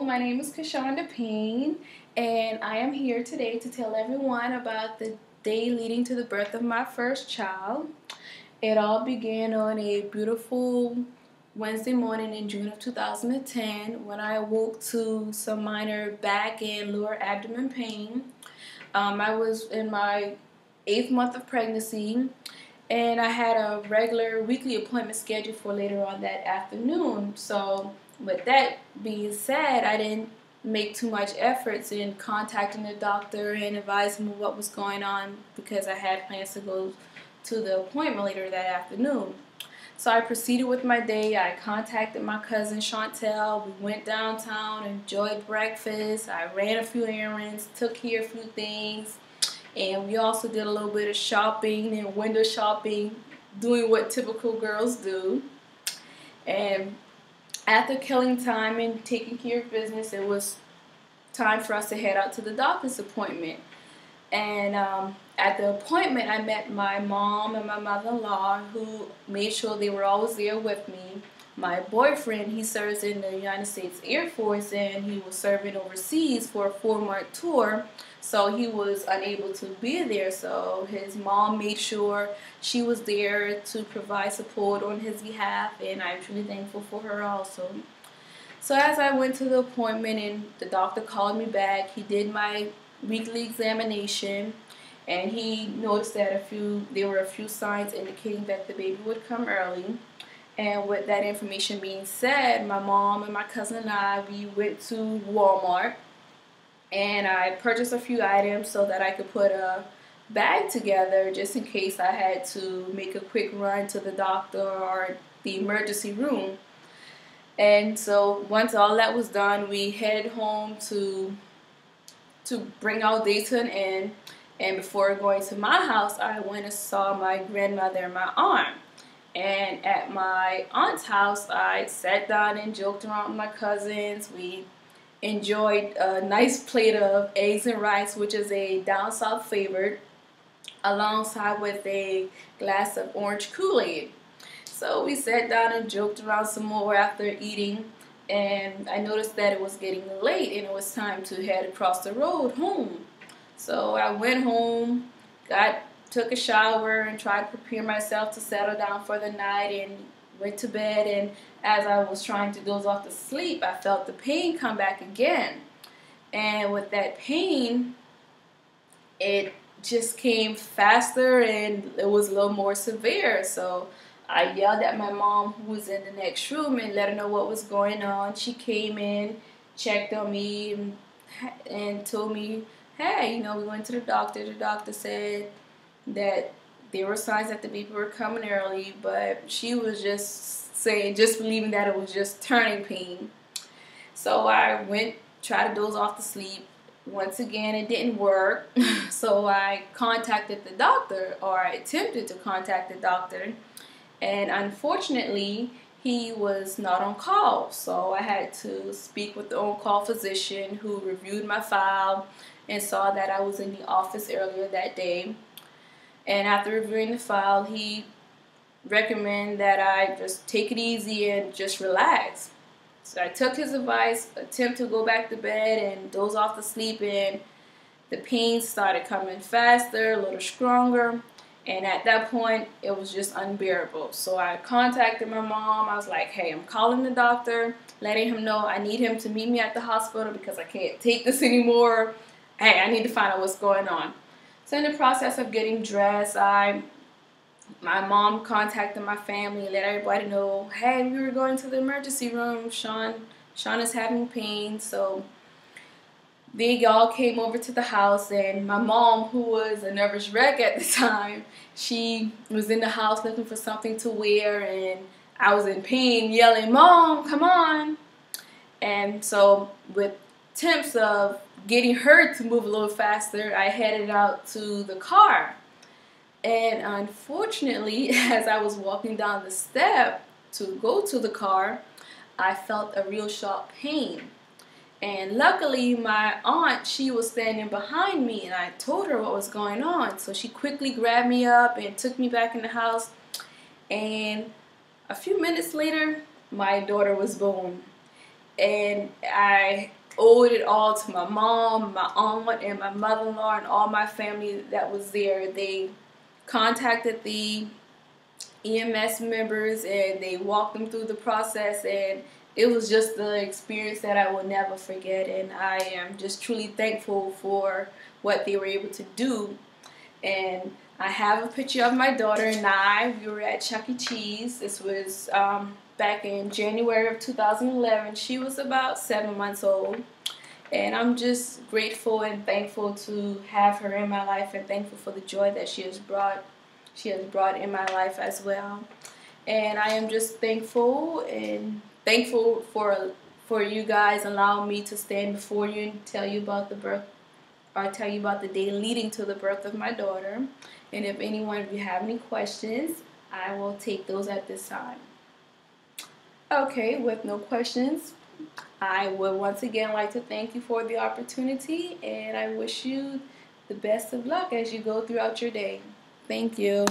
my name is Payne, and I am here today to tell everyone about the day leading to the birth of my first child. It all began on a beautiful Wednesday morning in June of 2010 when I awoke to some minor back and lower abdomen pain. I was in my 8th month of pregnancy, and I had a regular weekly appointment scheduled for later on that afternoon. So with that being said, I didn't make too much efforts in contacting the doctor and advising him what was going on because I had plans to go to the appointment later that afternoon. So I proceeded with my day. I contacted my cousin Chantel. We went downtown, enjoyed breakfast. I ran a few errands, took care of a few things. And we also did a little bit of shopping and window shopping, doing what typical girls do. And after killing time and taking care of business, it was time for us to head out to the doctor's appointment. And at the appointment, I met my mom and my mother-in-law, who made sure they were always there with me. My boyfriend, he serves in the United States Air Force, and he was serving overseas for a 4-month tour, so he was unable to be there. So his mom made sure she was there to provide support on his behalf, and I'm truly thankful for her also. So as I went to the appointment and the doctor called me back, he did my weekly examination, and he noticed that there were a few signs indicating that the baby would come early. And with that information being said, my mom and my cousin and I, we went to Walmart, and I purchased a few items so that I could put a bag together just in case I had to make a quick run to the doctor or the emergency room. And so once all that was done, we headed home to bring our day to an end. And before going to my house, I went and saw my grandmother and my aunt. And at my aunt's house, I sat down and joked around with my cousins. We enjoyed a nice plate of eggs and rice, which is a down south favorite, alongside with a glass of orange Kool-Aid. So we sat down and joked around some more after eating, and I noticed that it was getting late and it was time to head across the road home. So I went home, took a shower, and tried to prepare myself to settle down for the night, and went to bed. And as I was trying to doze off to sleep, I felt the pain come back again. And with that pain, it just came faster and it was a little more severe. So I yelled at my mom, who was in the next room, and let her know what was going on. She came in, checked on me, and told me, hey, we went to the doctor. The doctor said that there were signs that the baby were coming early, but she was just believing that it was just turning pain. So I tried to doze off to sleep. Once again, it didn't work. So I contacted the doctor, or I attempted to contact the doctor, and unfortunately, he was not on call. So I had to speak with the on-call physician, who reviewed my file and saw that I was in the office earlier that day. And after reviewing the file, he recommended that I just take it easy and just relax. So I took his advice, attempt to go back to bed and doze off to sleep, and the pain started coming faster, a little stronger, and at that point, it was just unbearable. So I contacted my mom. I was like, hey, I'm calling the doctor, letting him know I need him to meet me at the hospital because I can't take this anymore. Hey, I need to find out what's going on. So in the process of getting dressed, my mom contacted my family and let everybody know, hey, we were going to the emergency room. Sean is having pain. So they all came over to the house, and my mom, who was a nervous wreck at the time, she was in the house looking for something to wear, and I was in pain, yelling, Mom, come on. And so with attempts of getting her to move a little faster, I headed out to the car. And unfortunately, as I was walking down the step to go to the car, I felt a real sharp pain. And luckily, my aunt, she was standing behind me, and I told her what was going on. So she quickly grabbed me up and took me back in the house. And a few minutes later, my daughter was born. and I owed it all to my mom, my aunt, and my mother-in-law, and all my family that was there. They contacted the EMS members and they walked them through the process, and it was just the experience that I will never forget, and I am just truly thankful for what they were able to do. And I have a picture of my daughter and I. We were at Chuck E. Cheese. This was back in January of 2011. She was about 7 months old. And I'm just grateful and thankful to have her in my life, and thankful for the joy that she has brought in my life as well. And I am just thankful for you guys allowing me to stand before you and tell you about the birth, or tell you about the day leading to the birth of my daughter. And if anyone of you have any questions, I will take those at this time. Okay, with no questions, I would once again like to thank you for the opportunity, and I wish you the best of luck as you go throughout your day. Thank you.